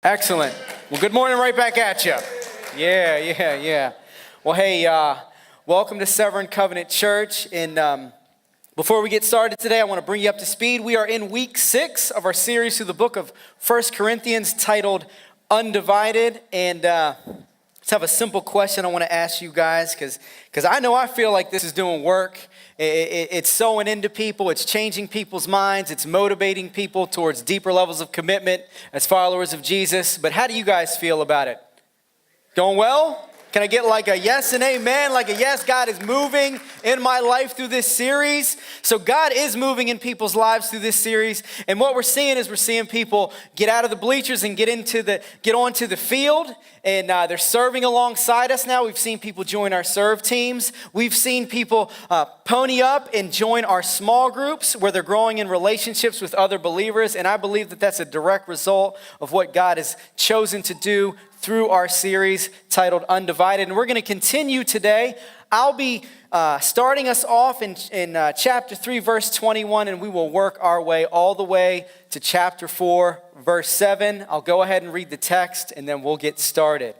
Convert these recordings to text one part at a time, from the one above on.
Excellent. Well, good morning right back at you. Yeah. Well, hey, welcome to Severn Covenant Church. And before we get started today, I want to bring you up to speed. We are in week 6 of our series through the book of 1 Corinthians titled Undivided. And let's have a simple question I want to ask you guys because I feel like this is doing work. It's sowing into people. It's changing people's minds. It's motivating people towards deeper levels of commitment as followers of Jesus. But how do you guys feel about it? Going well? Can I get like a yes and amen? Like a yes, God is moving in my life through this series. So God is moving in people's lives through this series. And what we're seeing people get out of the bleachers and get onto the field. And they're serving alongside us now. We've seen people join our serve teams. We've seen people pony up and join our small groups where they're growing in relationships with other believers. And I believe that that's a direct result of what God has chosen to do through our series titled Undivided. And we're going to continue today. I'll be starting us off in chapter 3, verse 21, and we will work our way all the way to chapter 4, verse 7. I'll go ahead and read the text, and then we'll get started.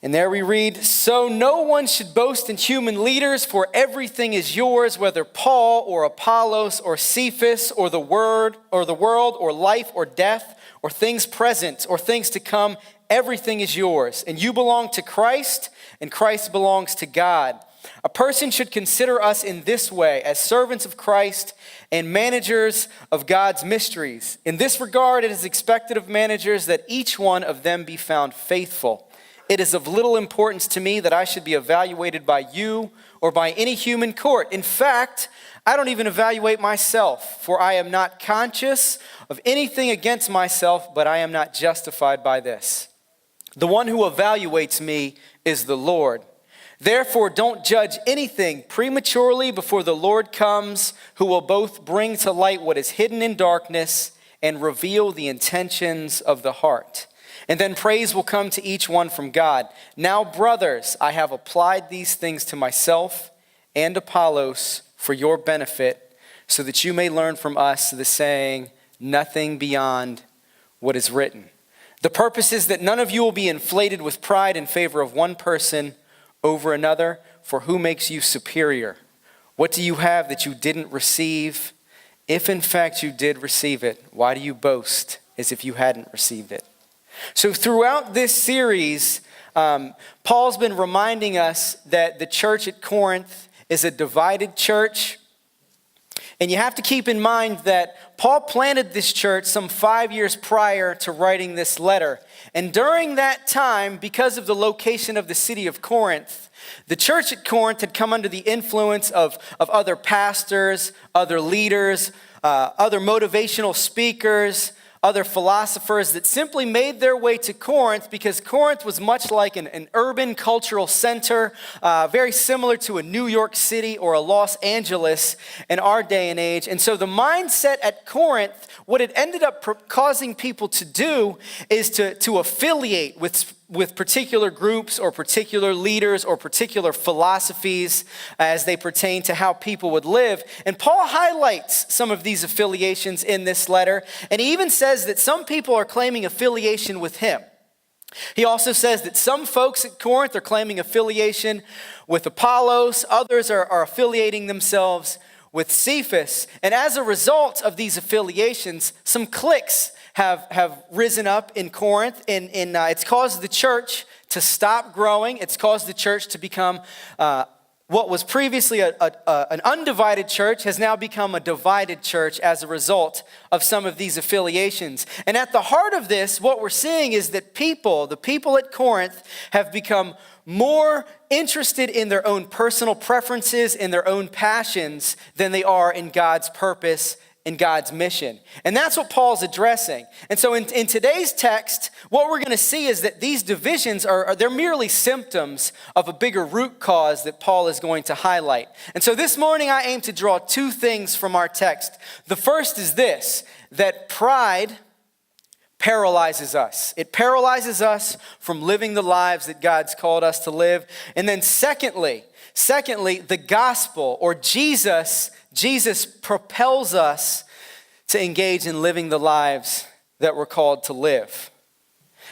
And there we read, "So no one should boast in human leaders, for everything is yours, whether Paul or Apollos or Cephas or the world or life or death or things present or things to come. Everything is yours, and you belong to Christ, and Christ belongs to God. A person should consider us in this way, as servants of Christ and managers of God's mysteries. In this regard, it is expected of managers that each one of them be found faithful. It is of little importance to me that I should be evaluated by you or by any human court. In fact, I don't even evaluate myself, for I am not conscious of anything against myself, but I am not justified by this. The one who evaluates me is the Lord. Therefore, don't judge anything prematurely before the Lord comes, who will both bring to light what is hidden in darkness and reveal the intentions of the heart. And then praise will come to each one from God. Now, brothers, I have applied these things to myself and Apollos for your benefit, so that you may learn from us the saying, nothing beyond what is written. The purpose is that none of you will be inflated with pride in favor of one person over another, for who makes you superior? What do you have that you didn't receive? If in fact you did receive it, why do you boast as if you hadn't received it?" So throughout this series, Paul's been reminding us that the church at Corinth is a divided church. And you have to keep in mind that Paul planted this church some 5 years prior to writing this letter. And during that time, because of the location of the city of Corinth, the church at Corinth had come under the influence of other pastors, other leaders, other motivational speakers, other philosophers that simply made their way to Corinth because Corinth was much like an urban cultural center, very similar to a New York City or a Los Angeles in our day and age. And so the mindset at Corinth, what it ended up causing people to do is to affiliate with particular groups or particular leaders or particular philosophies as they pertain to how people would live. And Paul highlights some of these affiliations in this letter, and he even says that some people are claiming affiliation with him. He also says that some folks at Corinth are claiming affiliation with Apollos, others are affiliating themselves with Cephas. And as a result of these affiliations, some cliques have risen up in Corinth, and it's caused the church to stop growing. It's caused the church to become what was previously an undivided church has now become a divided church as a result of some of these affiliations. And at the heart of this, what we're seeing is that the people at Corinth have become more interested in their own personal preferences and their own passions than they are in God's purpose and God's mission. And that's what Paul's addressing. And so in today's text, what we're going to see is that these divisions they're merely symptoms of a bigger root cause that Paul is going to highlight. And so this morning I aim to draw two things from our text. The first is this, that pride paralyzes us. It paralyzes us from living the lives that God's called us to live. And then secondly, the gospel or Jesus propels us to engage in living the lives that we're called to live.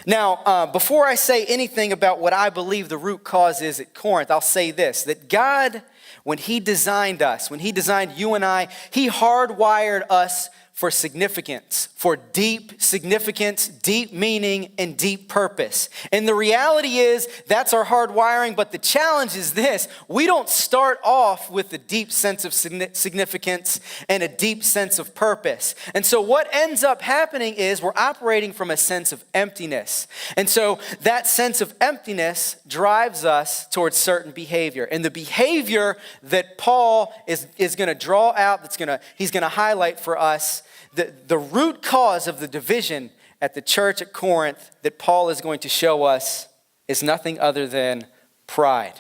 Now, before I say anything about what I believe the root cause is at Corinth, I'll say this, that God, when he designed us, when he designed you and I, he hardwired us for significance, for deep significance, deep meaning, and deep purpose. And the reality is that's our hardwiring, but the challenge is this: we don't start off with a deep sense of significance and a deep sense of purpose. And so what ends up happening is we're operating from a sense of emptiness. And so that sense of emptiness drives us towards certain behavior. And the behavior that Paul is going to draw out, he's going to highlight for us, the root cause of the division at the church at Corinth that Paul is going to show us is nothing other than pride.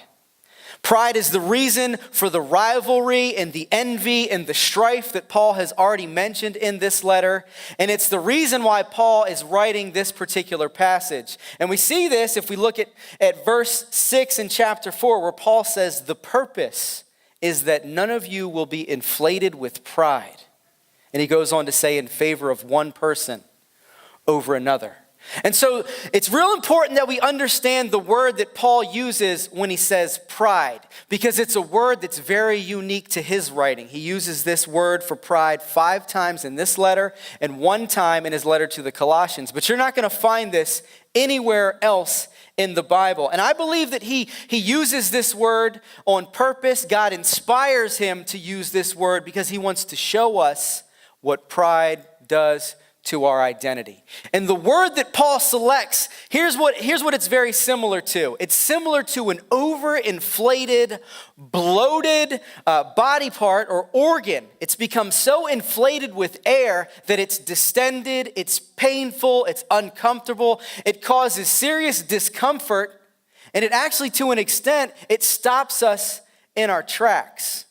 Pride is the reason for the rivalry and the envy and the strife that Paul has already mentioned in this letter. And it's the reason why Paul is writing this particular passage. And we see this if we look at verse 6 in chapter 4, where Paul says, "The purpose is that none of you will be inflated with pride." And he goes on to say, in favor of one person over another. And so it's real important that we understand the word that Paul uses when he says pride, because it's a word that's very unique to his writing. He uses this word for pride 5 times in this letter and 1 time in his letter to the Colossians. But you're not going to find this anywhere else in the Bible. And I believe that he uses this word on purpose. God inspires him to use this word because he wants to show us what pride does to our identity. And the word that Paul selects, here's what it's very similar to. It's similar to an overinflated, bloated body part or organ. It's become so inflated with air that it's distended, it's painful, it's uncomfortable, it causes serious discomfort, and it actually, to an extent, it stops us in our tracks.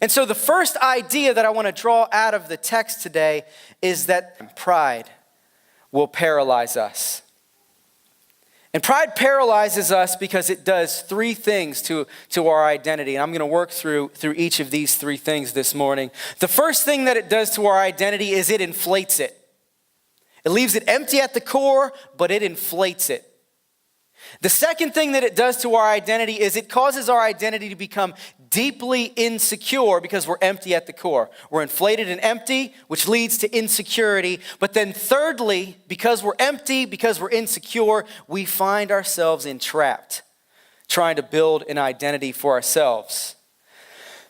And so the first idea that I want to draw out of the text today is that pride will paralyze us. And pride paralyzes us because it does 3 things to our identity. And I'm going to work through each of these 3 things this morning. The first thing that it does to our identity is it inflates it. It leaves it empty at the core, but it inflates it. The second thing that it does to our identity is it causes our identity to become deeply insecure because we're empty at the core. We're inflated and empty, which leads to insecurity. But then thirdly, because we're empty, because we're insecure, we find ourselves entrapped, trying to build an identity for ourselves.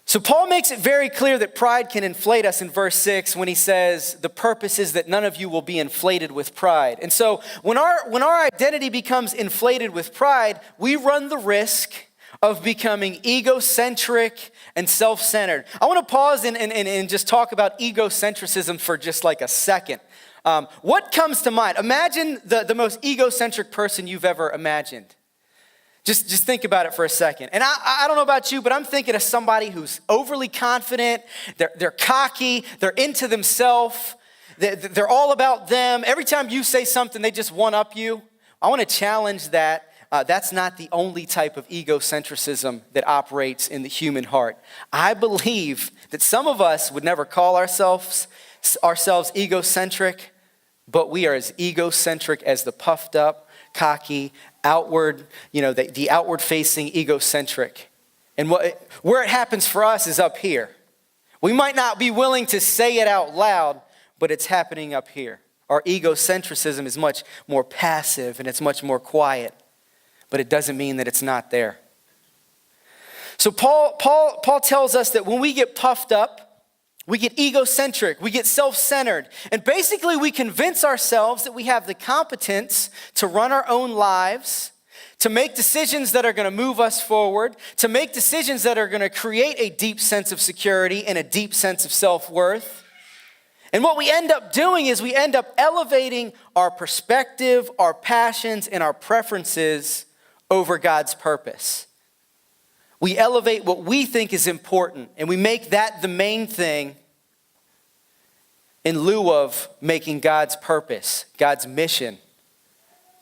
So Paul makes it very clear that pride can inflate us in verse 6 when he says, the purpose is that none of you will be inflated with pride. And so when our identity becomes inflated with pride, we run the risk of becoming egocentric and self-centered. I want to pause and just talk about egocentrism for just like a second. What comes to mind? Imagine the most egocentric person you've ever imagined. Just think about it for a second. And I don't know about you, but I'm thinking of somebody who's overly confident, they're cocky, they're into themselves, they're all about them. Every time you say something, they just one-up you. I want to challenge that. That's not the only type of egocentrism that operates in the human heart. I believe that some of us would never call ourselves egocentric, but we are as egocentric as the puffed up, cocky, outward, the outward facing egocentric. And where it happens for us is up here. We might not be willing to say it out loud, but it's happening up here. Our egocentrism is much more passive and it's much more quiet, but it doesn't mean that it's not there. So Paul tells us that when we get puffed up, we get egocentric, we get self-centered, and basically we convince ourselves that we have the competence to run our own lives, to make decisions that are going to move us forward, to make decisions that are going to create a deep sense of security and a deep sense of self-worth. And what we end up doing is we end up elevating our perspective, our passions, and our preferences over God's purpose. We elevate what we think is important, and we make that the main thing in lieu of making God's purpose, God's mission,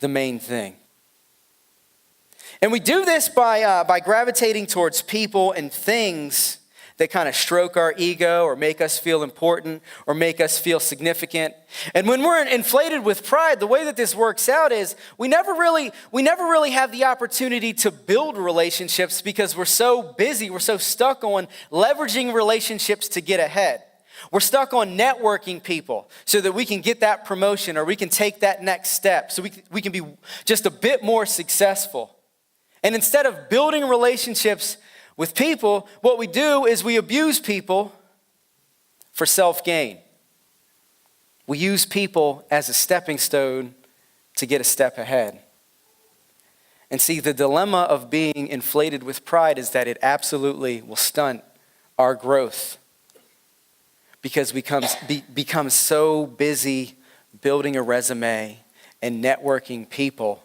the main thing. And we do this by gravitating towards people and things that kind of stroke our ego or make us feel important or make us feel significant. And when we're inflated with pride, the way that this works out is we never really have the opportunity to build relationships because we're so busy, we're so stuck on leveraging relationships to get ahead. We're stuck on networking people so that we can get that promotion or we can take that next step so we can be just a bit more successful. And instead of building relationships with people, what we do is we abuse people for self-gain. We use people as a stepping stone to get a step ahead. And see, the dilemma of being inflated with pride is that it absolutely will stunt our growth because we become so busy building a resume and networking people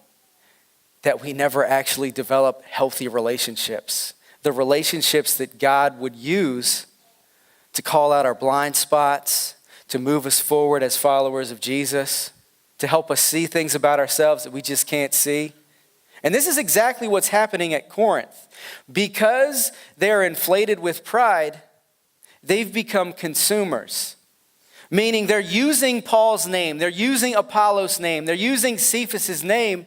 that we never actually develop healthy relationships. The relationships that God would use to call out our blind spots, to move us forward as followers of Jesus, to help us see things about ourselves that we just can't see. And this is exactly what's happening at Corinth. Because they're inflated with pride, they've become consumers. Meaning they're using Paul's name, they're using Apollos' name, they're using Cephas' name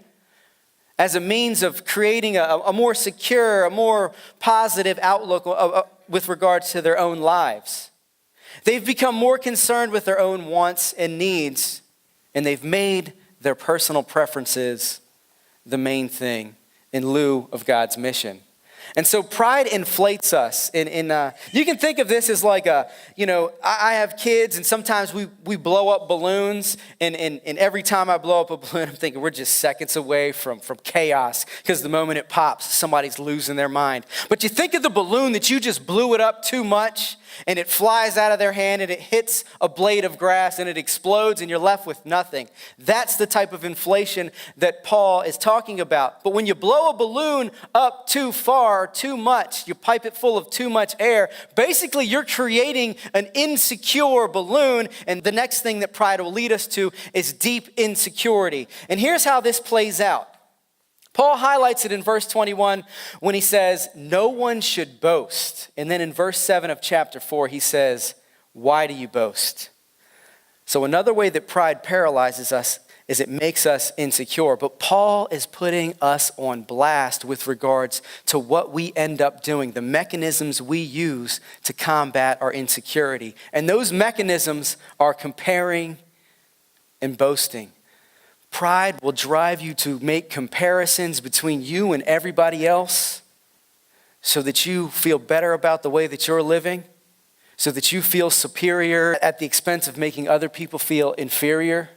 as a means of creating a more secure, a more positive outlook with regards to their own lives. They've become more concerned with their own wants and needs, and they've made their personal preferences the main thing in lieu of God's mission. And so pride inflates us. You can think of this as like I have kids and sometimes we blow up balloons and every time I blow up a balloon, I'm thinking we're just seconds away from chaos because the moment it pops, somebody's losing their mind. But you think of the balloon that you just blew it up too much and it flies out of their hand and it hits a blade of grass and it explodes and you're left with nothing. That's the type of inflation that Paul is talking about. But when you blow a balloon up too far, too much, you pipe it full of too much air, basically you're creating an insecure balloon, and the next thing that pride will lead us to is deep insecurity. And here's how this plays out. Paul highlights it in verse 21 when he says, no one should boast. And then in verse 7 of chapter 4, he says, why do you boast? So another way that pride paralyzes us is it makes us insecure. But Paul is putting us on blast with regards to what we end up doing, the mechanisms we use to combat our insecurity. And those mechanisms are comparing and boasting. Pride will drive you to make comparisons between you and everybody else so that you feel better about the way that you're living, so that you feel superior at the expense of making other people feel inferior.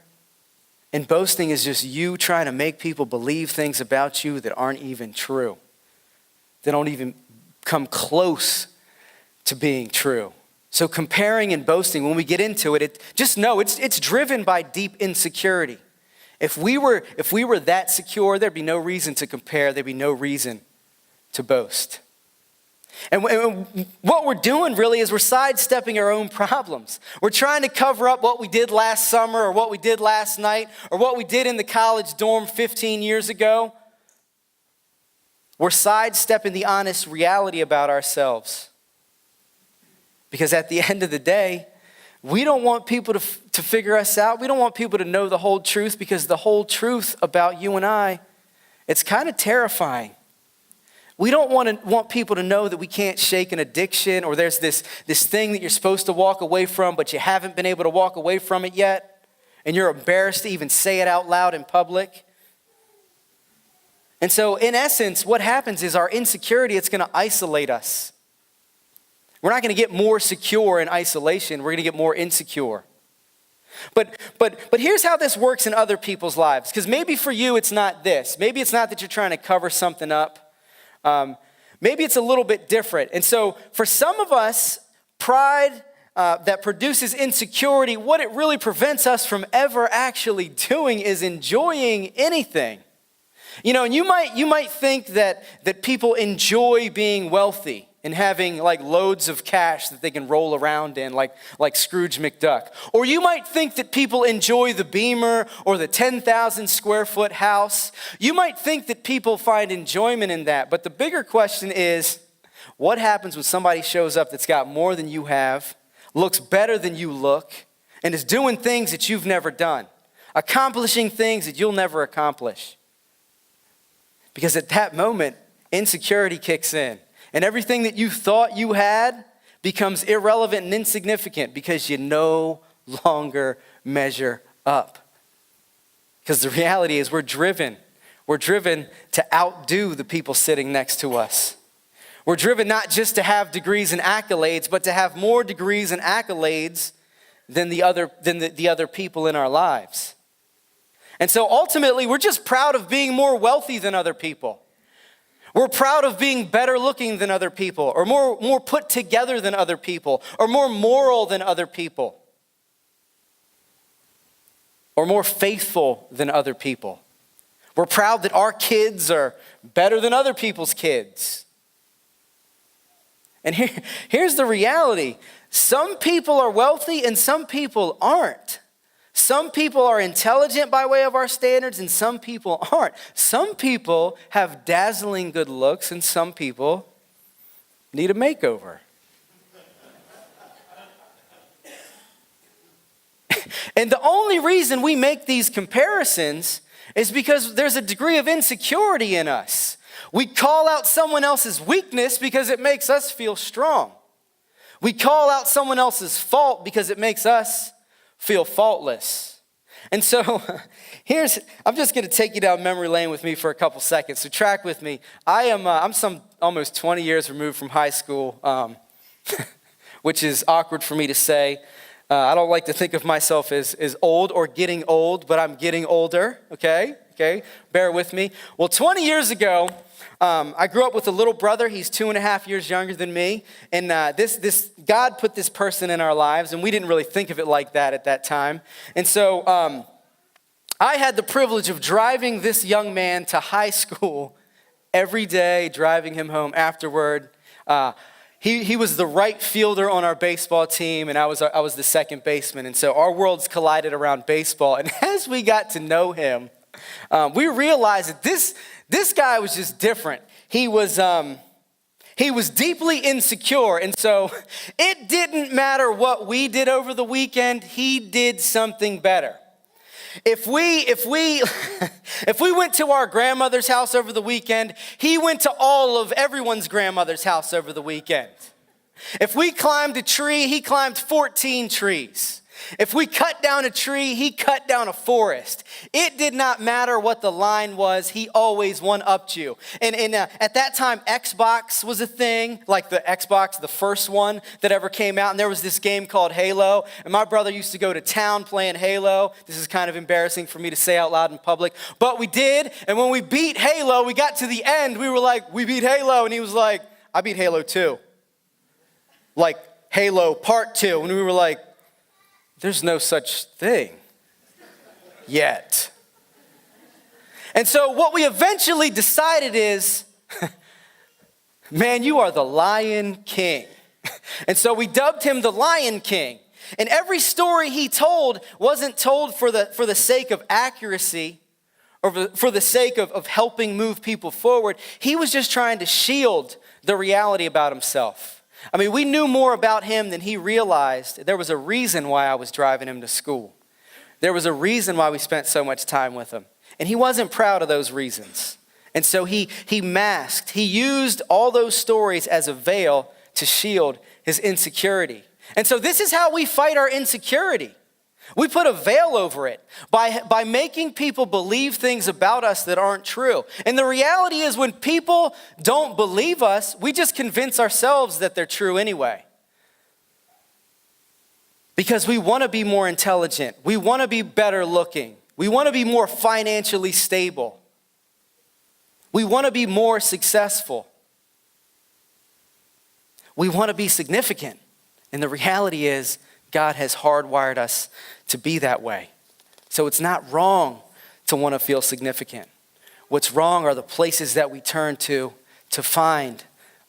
And boasting is just you trying to make people believe things about you that aren't even true. They don't even come close to being true. So comparing and boasting, when we get into it, just know it's driven by deep insecurity. If we were that secure, there'd be no reason to compare. There'd be no reason to boast. And what we're doing really is we're sidestepping our own problems. We're trying to cover up what we did last summer or what we did last night or what we did in the college dorm 15 years ago. We're sidestepping the honest reality about ourselves. Because at the end of the day, we don't want people to figure us out. We don't want people to know the whole truth because the whole truth about you and I, it's kind of terrifying. We don't want people to know that we can't shake an addiction or there's this thing that you're supposed to walk away from, but you haven't been able to walk away from it yet, and you're embarrassed to even say it out loud in public. And so in essence, what happens is our insecurity, it's going to isolate us. We're not going to get more secure in isolation. We're going to get more insecure. But here's how this works in other people's lives. Because maybe for you, it's not this. Maybe it's not that you're trying to cover something up. Maybe it's a little bit different. And so for some of us, pride that produces insecurity, what it really prevents us from ever actually doing is enjoying anything. You know, and you might think that people enjoy being wealthy and having like loads of cash that they can roll around in like Scrooge McDuck. Or you might think that people enjoy the Beamer or the 10,000 square foot house. You might think that people find enjoyment in that. But the bigger question is, What happens when somebody shows up that's got more than you have, looks better than you look, and is doing things that you've never done, accomplishing things that you'll never accomplish? Because at that moment, insecurity kicks in, and everything that you thought you had becomes irrelevant and insignificant because you no longer measure up. Because the reality is we're driven to outdo the people sitting next to us. We're driven not just to have degrees and accolades, but to have more degrees and accolades than the other people in our lives. And so ultimately, we're just proud of being more wealthy than other people. We're proud of being better looking than other people, or more put together than other people, or more moral than other people, or more faithful than other people. We're proud that our kids are better than other people's kids. And here's the reality. Some people are wealthy and some people aren't. Some people are intelligent by way of our standards and some people aren't. Some people have dazzling good looks and some people need a makeover. And the only reason we make these comparisons is because there's a degree of insecurity in us. We call out someone else's weakness because it makes us feel strong. We call out someone else's fault because it makes us feel faultless. And so I'm just going to take you down memory lane with me for a couple seconds. So track with me. I'm almost 20 years removed from high school, which is awkward for me to say. I don't like to think of myself as old or getting old, but I'm getting older, okay? Bear with me. Well, 20 years ago, I grew up with a little brother. He's 2.5 years younger than me. And this God put this person in our lives, and we didn't really think of it like that at that time. And so I had the privilege of driving this young man to high school every day, driving him home afterward. He was the right fielder on our baseball team, and I was the second baseman. And so our worlds collided around baseball. And as we got to know him, we realized that this guy was just different. He was deeply insecure, and so it didn't matter what we did over the weekend. He did something better. If we went to our grandmother's house over the weekend, he went to everyone's grandmother's house over the weekend. If we climbed a tree, he climbed 14 trees. If we cut down a tree, he cut down a forest. It did not matter what the line was, he always one-upped you. And at that time, Xbox was a thing, like the Xbox, the first one that ever came out. And there was this game called Halo. And my brother used to go to town playing Halo. This is kind of embarrassing for me to say out loud in public. But we did. And when we beat Halo, we got to the end. We were like, we beat Halo. And he was like, I beat Halo 2. Like Halo Part 2. And we were like, there's no such thing yet. And so what we eventually decided is, man, you are the Lion King. And so we dubbed him the Lion King. And every story he told wasn't told for the sake of accuracy or for the sake of helping move people forward. He was just trying to shield the reality about himself. I mean, we knew more about him than he realized. There was a reason why I was driving him to school. There was a reason why we spent so much time with him. And he wasn't proud of those reasons. And so he used all those stories as a veil to shield his insecurity. And so this is how we fight our insecurity. We put a veil over it by making people believe things about us that aren't true. And the reality is when people don't believe us, we just convince ourselves that they're true anyway. Because we want to be more intelligent. We want to be better looking. We want to be more financially stable. We want to be more successful. We want to be significant. And the reality is God has hardwired us to be that way. So it's not wrong to want to feel significant. What's wrong are the places that we turn to find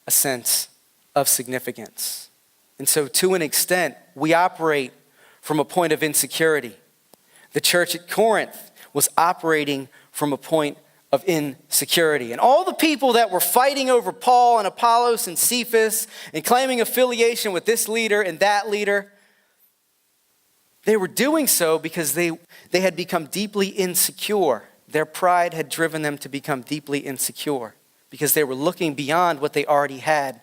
a sense of significance. And so to an extent, we operate from a point of insecurity. The church at Corinth was operating from a point of insecurity. And all the people that were fighting over Paul and Apollos and Cephas and claiming affiliation with this leader and that leader, they were doing so because they had become deeply insecure. Their pride had driven them to become deeply insecure because they were looking beyond what they already had,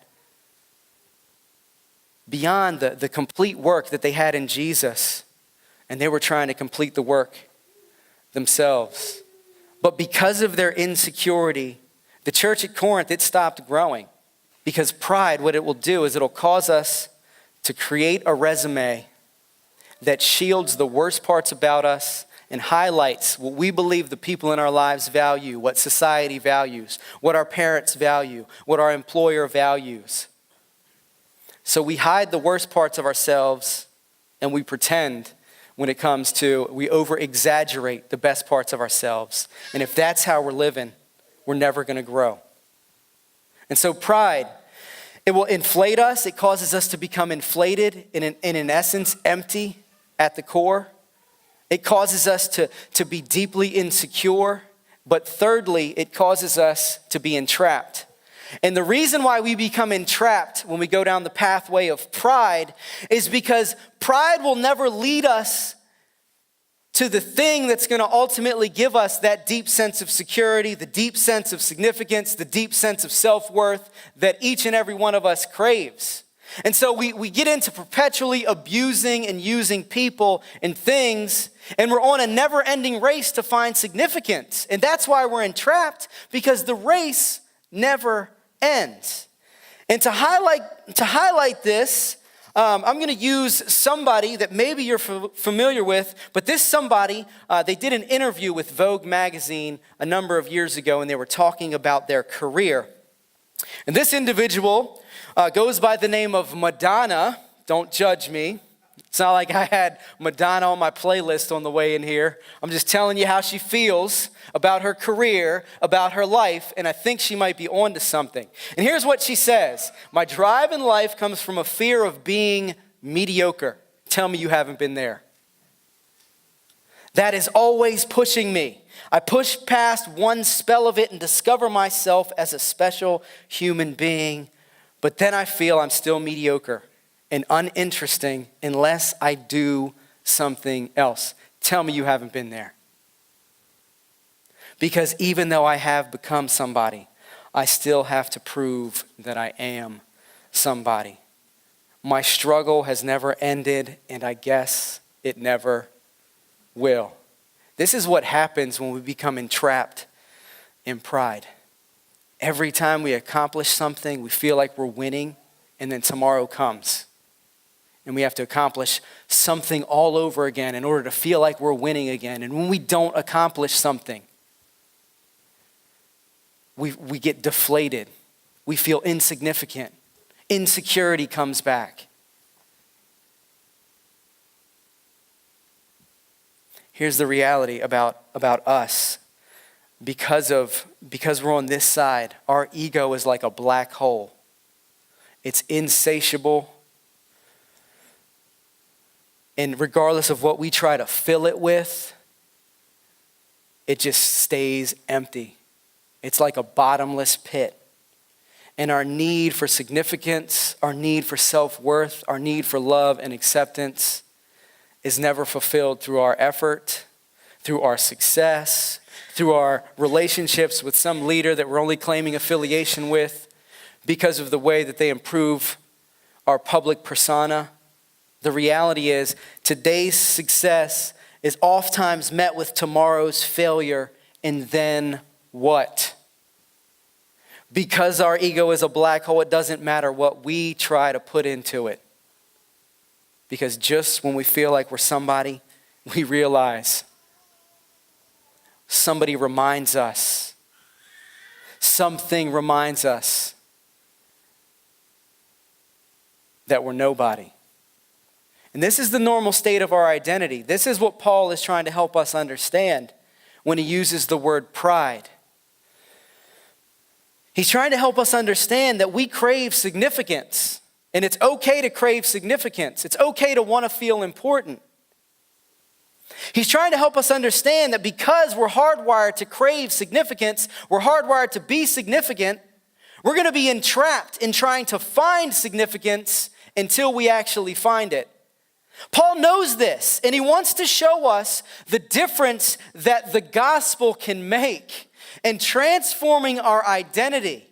beyond the complete work that they had in Jesus, and they were trying to complete the work themselves. But because of their insecurity, the church at Corinth, it stopped growing. Because pride, what it will do is it'll cause us to create a resume that shields the worst parts about us and highlights what we believe the people in our lives value, what society values, what our parents value, what our employer values. So we hide the worst parts of ourselves and we pretend when it comes to, we over-exaggerate the best parts of ourselves. And if that's how we're living, we're never going to grow. And so pride, it will inflate us. It causes us to become inflated and in essence, empty at the core. It causes us to be deeply insecure. But thirdly, it causes us to be entrapped. And the reason why we become entrapped when we go down the pathway of pride is because pride will never lead us to the thing that's going to ultimately give us that deep sense of security, the deep sense of significance, the deep sense of self-worth that each and every one of us craves. And so we get into perpetually abusing and using people and things, and we're on a never-ending race to find significance. And that's why we're entrapped, because the race never ends. And to highlight this, I'm going to use somebody that maybe you're familiar with, but this somebody, they did an interview with Vogue magazine a number of years ago, and they were talking about their career. And this individual goes by the name of Madonna. Don't judge me. It's not like I had Madonna on my playlist on the way in here. I'm just telling you how she feels about her career, about her life, and I think she might be onto something. And here's what she says. My drive in life comes from a fear of being mediocre. Tell me you haven't been there. That is always pushing me. I push past one spell of it and discover myself as a special human being, but then I feel I'm still mediocre and uninteresting unless I do something else. Tell me you haven't been there. Because even though I have become somebody, I still have to prove that I am somebody. My struggle has never ended, and I guess it never will. This is what happens when we become entrapped in pride. Every time we accomplish something, we feel like we're winning, and then tomorrow comes. And we have to accomplish something all over again in order to feel like we're winning again. And when we don't accomplish something, we get deflated. We feel insignificant. Insecurity comes back. Here's the reality about us. Because we're on this side, our ego is like a black hole. It's insatiable. And regardless of what we try to fill it with, it just stays empty. It's like a bottomless pit. And our need for significance, our need for self-worth, our need for love and acceptance is never fulfilled through our effort, through our success, through our relationships with some leader that we're only claiming affiliation with because of the way that they improve our public persona. The reality is today's success is oftentimes met with tomorrow's failure, and then what? Because our ego is a black hole, it doesn't matter what we try to put into it. Because just when we feel like we're somebody, we realize somebody reminds us, something reminds us that we're nobody. And this is the normal state of our identity. This is what Paul is trying to help us understand when he uses the word pride. He's trying to help us understand that we crave significance. And it's okay to crave significance. It's okay to want to feel important. He's trying to help us understand that because we're hardwired to crave significance, we're hardwired to be significant, we're going to be entrapped in trying to find significance until we actually find it. Paul knows this, and he wants to show us the difference that the gospel can make in transforming our identity,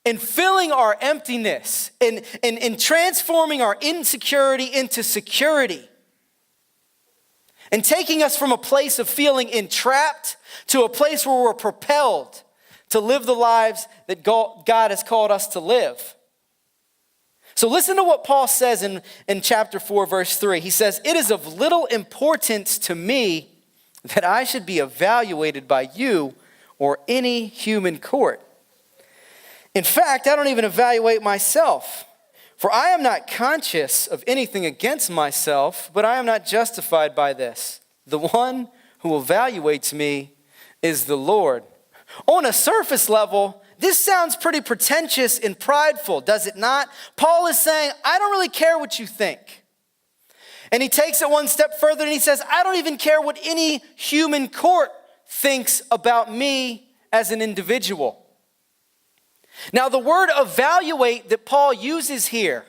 in filling our emptiness, in transforming our insecurity into security, and taking us from a place of feeling entrapped to a place where we're propelled to live the lives that God has called us to live. So listen to what Paul says in chapter 4, verse 3. He says, "It is of little importance to me that I should be evaluated by you or any human court. In fact, I don't even evaluate myself. For I am not conscious of anything against myself, but I am not justified by this. The one who evaluates me is the Lord." On a surface level, this sounds pretty pretentious and prideful, does it not? Paul is saying, I don't really care what you think. And he takes it one step further and he says, I don't even care what any human court thinks about me as an individual. Now, the word evaluate that Paul uses here,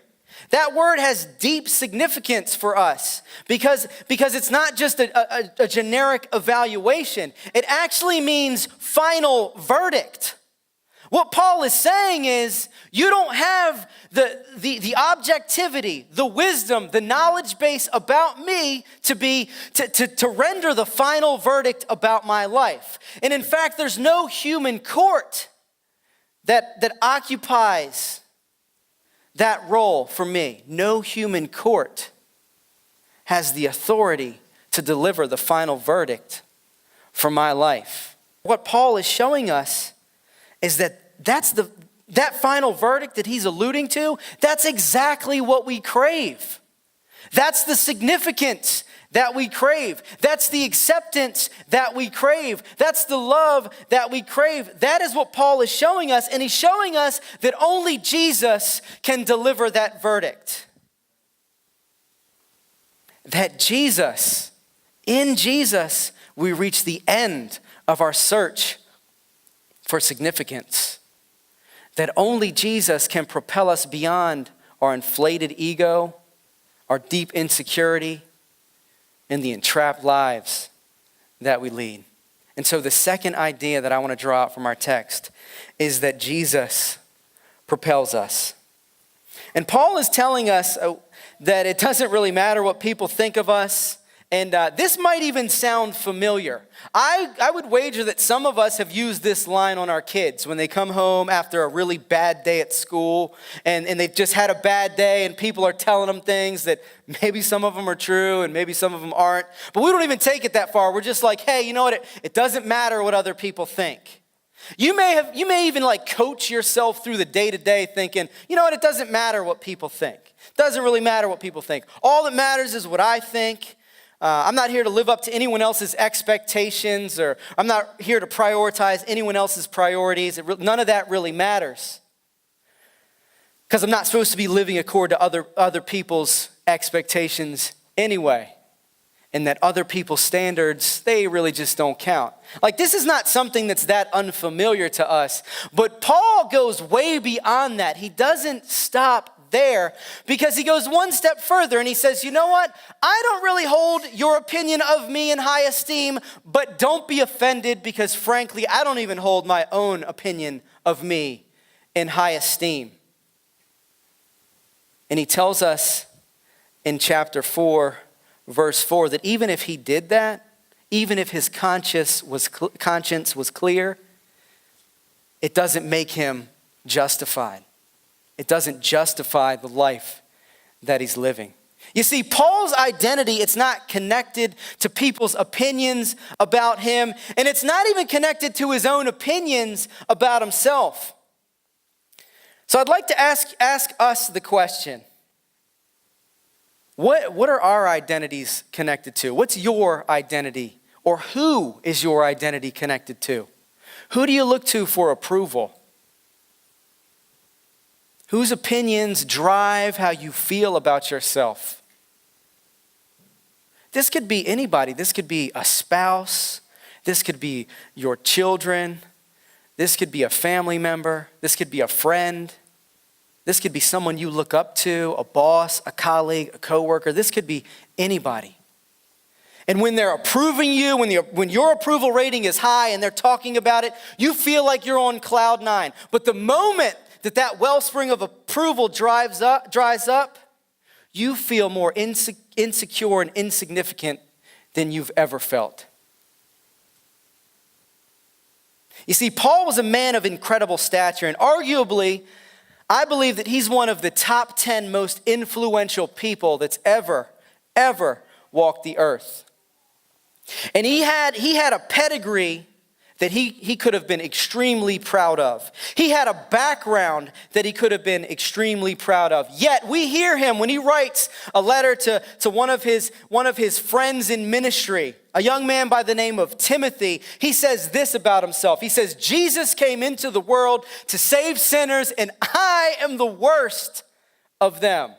that word has deep significance for us because it's not just a generic evaluation. It actually means final verdict. What Paul is saying is you don't have the objectivity, the wisdom, the knowledge base about me to render the final verdict about my life. And in fact, there's no human court that occupies that role for me. No human court has the authority to deliver the final verdict for my life. What Paul is showing us is that final verdict that he's alluding to, that's exactly what we crave. That's the significance that we crave. That's the acceptance that we crave. That's the love that we crave. That is what Paul is showing us, and he's showing us that only Jesus can deliver that verdict. That in Jesus, we reach the end of our search for significance. That only Jesus can propel us beyond our inflated ego, our deep insecurity, and the entrapped lives that we lead. And so the second idea that I want to draw out from our text is that Jesus propels us. And Paul is telling us that it doesn't really matter what people think of us. And this might even sound familiar. I would wager that some of us have used this line on our kids when they come home after a really bad day at school and they've just had a bad day and people are telling them things that maybe some of them are true and maybe some of them aren't. But we don't even take it that far. We're just like, hey, you know what? It doesn't matter what other people think. You may even like coach yourself through the day-to-day thinking, you know what? It doesn't matter what people think. It doesn't really matter what people think. All that matters is what I think. I'm not here to live up to anyone else's expectations, or I'm not here to prioritize anyone else's priorities. None of that really matters. Because I'm not supposed to be living according to other people's expectations anyway. And that other people's standards, they really just don't count. Like, this is not something that's that unfamiliar to us. But Paul goes way beyond that. He doesn't stop there, because he goes one step further and he says, you know what? I don't really hold your opinion of me in high esteem, but don't be offended, because frankly, I don't even hold my own opinion of me in high esteem. And he tells us in chapter 4, verse 4, that even if he did that, even if his conscience was clear, it doesn't make him justified. It doesn't justify the life that he's living. You see, Paul's identity, it's not connected to people's opinions about him, and it's not even connected to his own opinions about himself. So I'd like to ask us the question, what are our identities connected to? What's your identity? Or who is your identity connected to? Who do you look to for approval? Whose opinions drive how you feel about yourself? This could be anybody. This could be a spouse. This could be your children. This could be a family member. This could be a friend. This could be someone you look up to, a boss, a colleague, a coworker. This could be anybody. And when they're approving you, when your approval rating is high and they're talking about it, you feel like you're on cloud nine. But the moment that wellspring of approval dries up, you feel more insecure and insignificant than you've ever felt. You see, Paul was a man of incredible stature, and arguably, I believe that he's one of the top 10 most influential people that's ever walked the earth. And he had a pedigree that he could have been extremely proud of. He had a background that he could have been extremely proud of. Yet we hear him when he writes a letter to one of his friends in ministry, a young man by the name of Timothy. He says this about himself. He says, Jesus came into the world to save sinners, and I am the worst of them.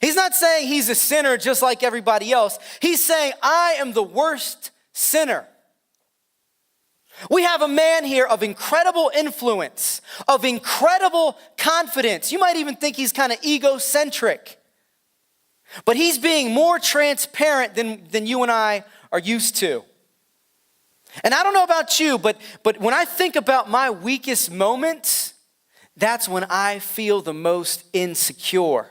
He's not saying he's a sinner just like everybody else. He's saying, I am the worst sinner. We have a man here of incredible influence, of incredible confidence. You might even think he's kind of egocentric. But he's being more transparent than you and I are used to. And I don't know about you, but when I think about my weakest moments, that's when I feel the most insecure.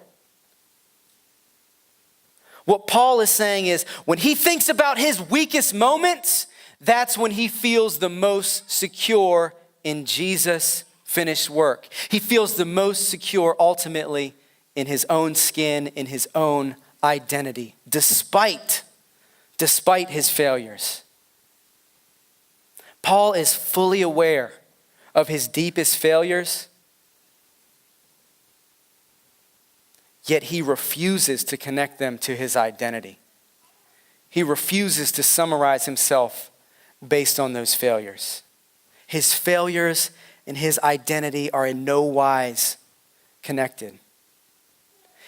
What Paul is saying is, when he thinks about his weakest moments, that's when he feels the most secure in Jesus' finished work. He feels the most secure ultimately in his own skin, in his own identity, despite his failures. Paul is fully aware of his deepest failures, yet he refuses to connect them to his identity. He refuses to summarize himself based on those failures. His failures and his identity are in no wise connected.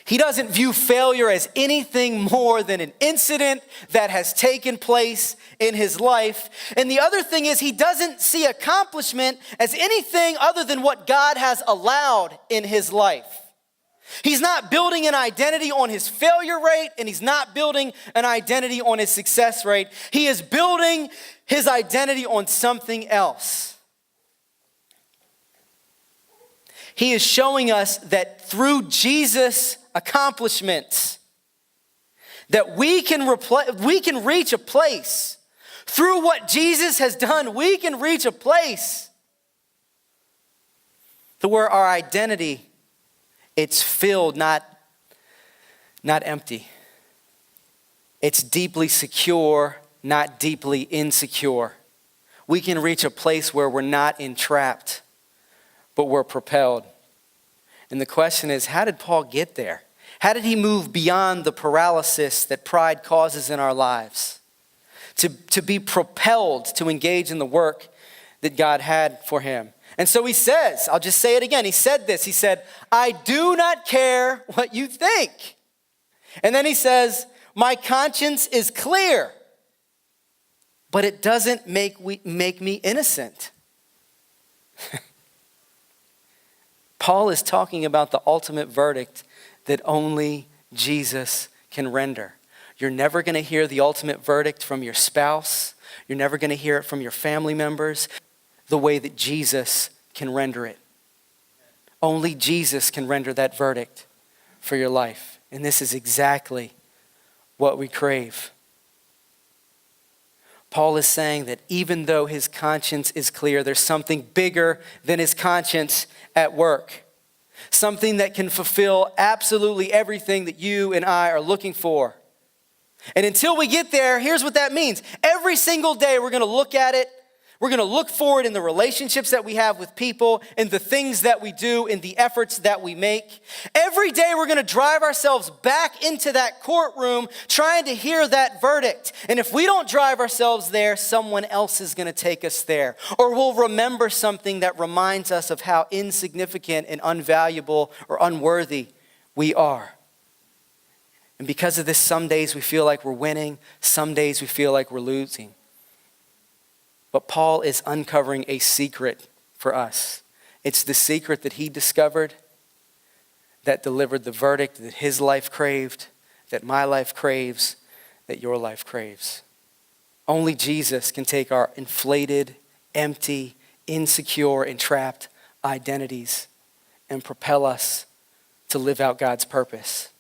He doesn't view failure as anything more than an incident that has taken place in his life. And the other thing is, he doesn't see accomplishment as anything other than what God has allowed in his life. He's not building an identity on his failure rate, and he's not building an identity on his success rate. He is building his identity on something else. He is showing us that through Jesus' accomplishments, that we can reach a place. Through what Jesus has done, we can reach a place to where our identity, it's filled, not empty. It's deeply secure, not deeply insecure. We can reach a place where we're not entrapped, but we're propelled. And the question is, how did Paul get there? How did he move beyond the paralysis that pride causes in our lives? To be propelled to engage in the work that God had for him. And so he says, I'll just say it again. He said this. He said, I do not care what you think. And then he says, my conscience is clear, but it doesn't make me innocent. Paul is talking about the ultimate verdict that only Jesus can render. You're never going to hear the ultimate verdict from your spouse. You're never going to hear it from your family members the way that Jesus can render it. Only Jesus can render that verdict for your life. And this is exactly what we crave. Paul is saying that even though his conscience is clear, there's something bigger than his conscience at work. Something that can fulfill absolutely everything that you and I are looking for. And until we get there, here's what that means. Every single day we're going to look at it. We're going to look forward in the relationships that we have with people, in the things that we do, in the efforts that we make. Every day we're going to drive ourselves back into that courtroom trying to hear that verdict. And if we don't drive ourselves there, someone else is going to take us there. Or we'll remember something that reminds us of how insignificant and unvaluable or unworthy we are. And because of this, some days we feel like we're winning, some days we feel like we're losing. But Paul is uncovering a secret for us. It's the secret that he discovered that delivered the verdict that his life craved, that my life craves, that your life craves. Only Jesus can take our inflated, empty, insecure, and trapped identities and propel us to live out God's purpose.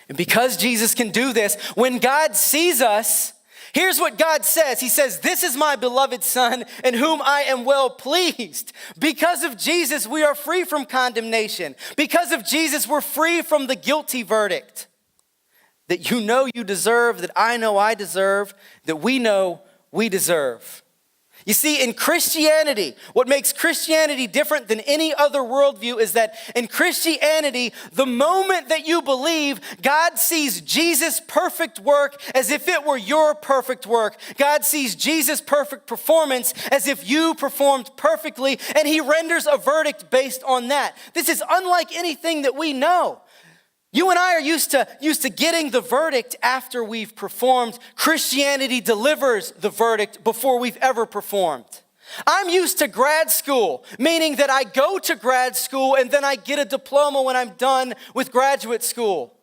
And because Jesus can do this, when God sees us, here's what God says. He says, "This is my beloved Son in whom I am well pleased." Because of Jesus, we are free from condemnation. Because of Jesus, we're free from the guilty verdict that you know you deserve, that I know I deserve, that we know we deserve. You see, in Christianity, what makes Christianity different than any other worldview is that in Christianity, the moment that you believe, God sees Jesus' perfect work as if it were your perfect work. God sees Jesus' perfect performance as if you performed perfectly, and he renders a verdict based on that. This is unlike anything that we know. You and I are used to getting the verdict after we've performed. Christianity delivers the verdict before we've ever performed. I'm used to grad school, meaning that I go to grad school and then I get a diploma when I'm done with graduate school.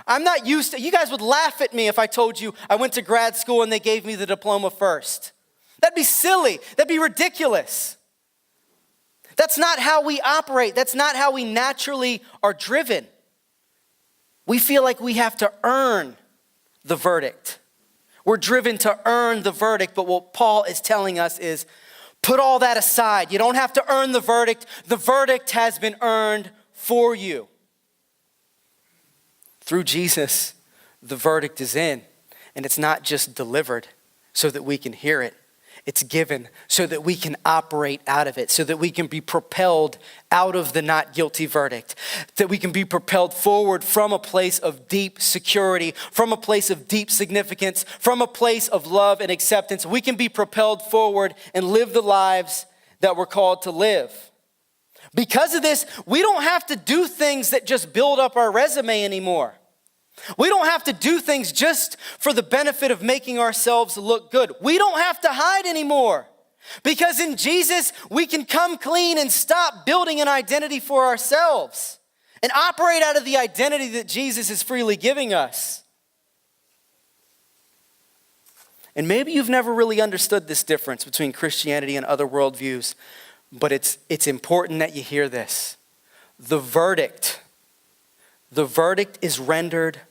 I'm not used to, you guys would laugh at me if I told you I went to grad school and they gave me the diploma first. That'd be silly. That'd be ridiculous. That's not how we operate. That's not how we naturally are driven. We feel like we have to earn the verdict. We're driven to earn the verdict, but what Paul is telling us is put all that aside. You don't have to earn the verdict. The verdict has been earned for you. Through Jesus, the verdict is in, and it's not just delivered so that we can hear it. It's given so that we can operate out of it, so that we can be propelled out of the not guilty verdict, that we can be propelled forward from a place of deep security, from a place of deep significance, from a place of love and acceptance. We can be propelled forward and live the lives that we're called to live. Because of this, we don't have to do things that just build up our resume anymore. We don't have to do things just for the benefit of making ourselves look good. We don't have to hide anymore. Because in Jesus, we can come clean and stop building an identity for ourselves and operate out of the identity that Jesus is freely giving us. And maybe you've never really understood this difference between Christianity and other worldviews, but it's important that you hear this. The verdict is rendered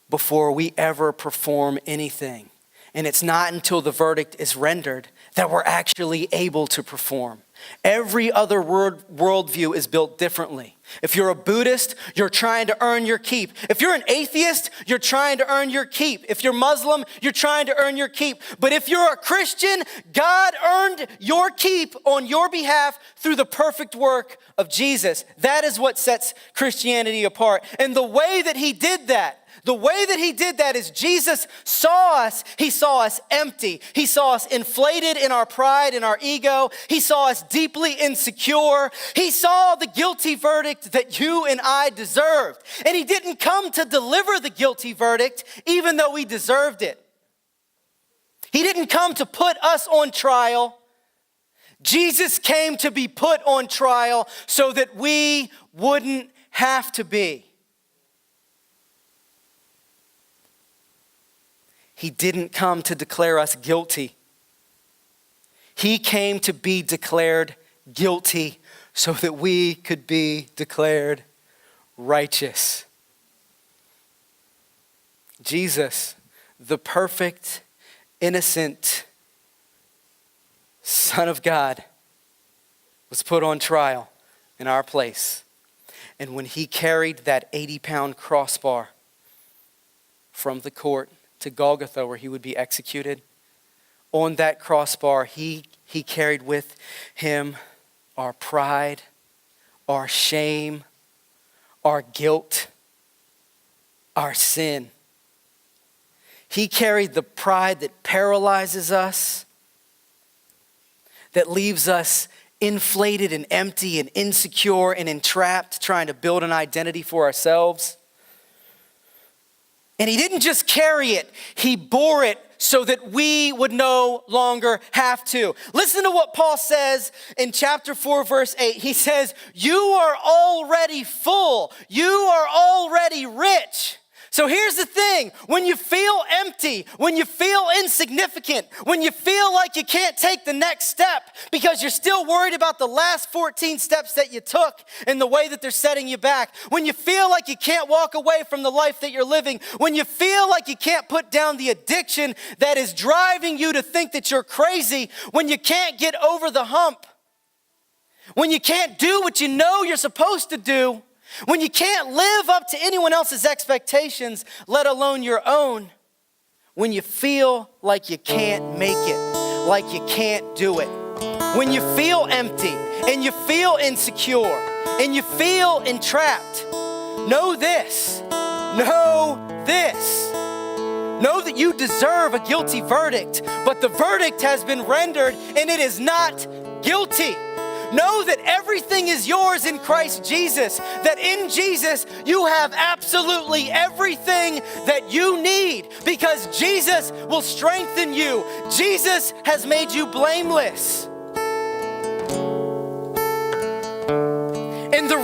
before we ever perform anything. And it's not until the verdict is rendered that we're actually able to perform. Every other worldview is built differently. If you're a Buddhist, you're trying to earn your keep. If you're an atheist, you're trying to earn your keep. If you're Muslim, you're trying to earn your keep. But if you're a Christian, God earned your keep on your behalf through the perfect work of Jesus. That is what sets Christianity apart. And the way that he did that is Jesus saw us. He saw us empty. He saw us inflated in our pride and our ego. He saw us deeply insecure. He saw the guilty verdict that you and I deserved. And he didn't come to deliver the guilty verdict, even though we deserved it. He didn't come to put us on trial. Jesus came to be put on trial so that we wouldn't have to be. He didn't come to declare us guilty. He came to be declared guilty so that we could be declared righteous. Jesus, the perfect, innocent Son of God, was put on trial in our place. And when he carried that 80-pound crossbar from the court to Golgotha where he would be executed, on that crossbar he carried with him our pride, our shame, our guilt, our sin. He carried the pride that paralyzes us, that leaves us inflated and empty and insecure and entrapped, trying to build an identity for ourselves. And he didn't just carry it, he bore it so that we would no longer have to. Listen to what Paul says in chapter 4, verse 8. He says, you are already full. You are already rich. So here's the thing, when you feel empty, when you feel insignificant, when you feel like you can't take the next step because you're still worried about the last 14 steps that you took and the way that they're setting you back, when you feel like you can't walk away from the life that you're living, when you feel like you can't put down the addiction that is driving you to think that you're crazy, when you can't get over the hump, when you can't do what you know you're supposed to do, when you can't live up to anyone else's expectations, let alone your own, when you feel like you can't make it, like you can't do it, when you feel empty and you feel insecure and you feel entrapped, know this, know that you deserve a guilty verdict, but the verdict has been rendered and it is not guilty. Know that everything is yours in Christ Jesus, that in Jesus you have absolutely everything that you need because Jesus will strengthen you. Jesus has made you blameless. And the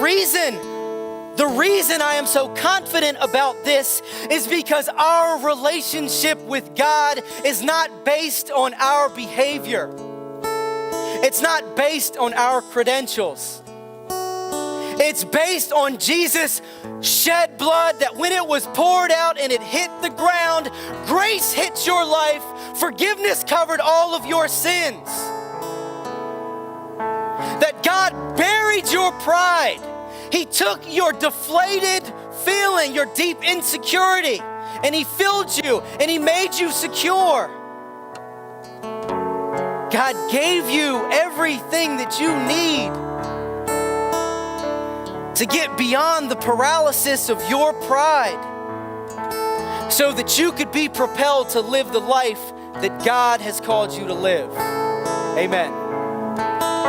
reason I am so confident about this is because our relationship with God is not based on our behavior. It's not based on our credentials. It's based on Jesus' shed blood that when it was poured out and it hit the ground, grace hit your life, forgiveness covered all of your sins. That God buried your pride. He took your deflated feeling, your deep insecurity, and He filled you and He made you secure. God gave you everything that you need to get beyond the paralysis of your pride so that you could be propelled to live the life that God has called you to live. Amen.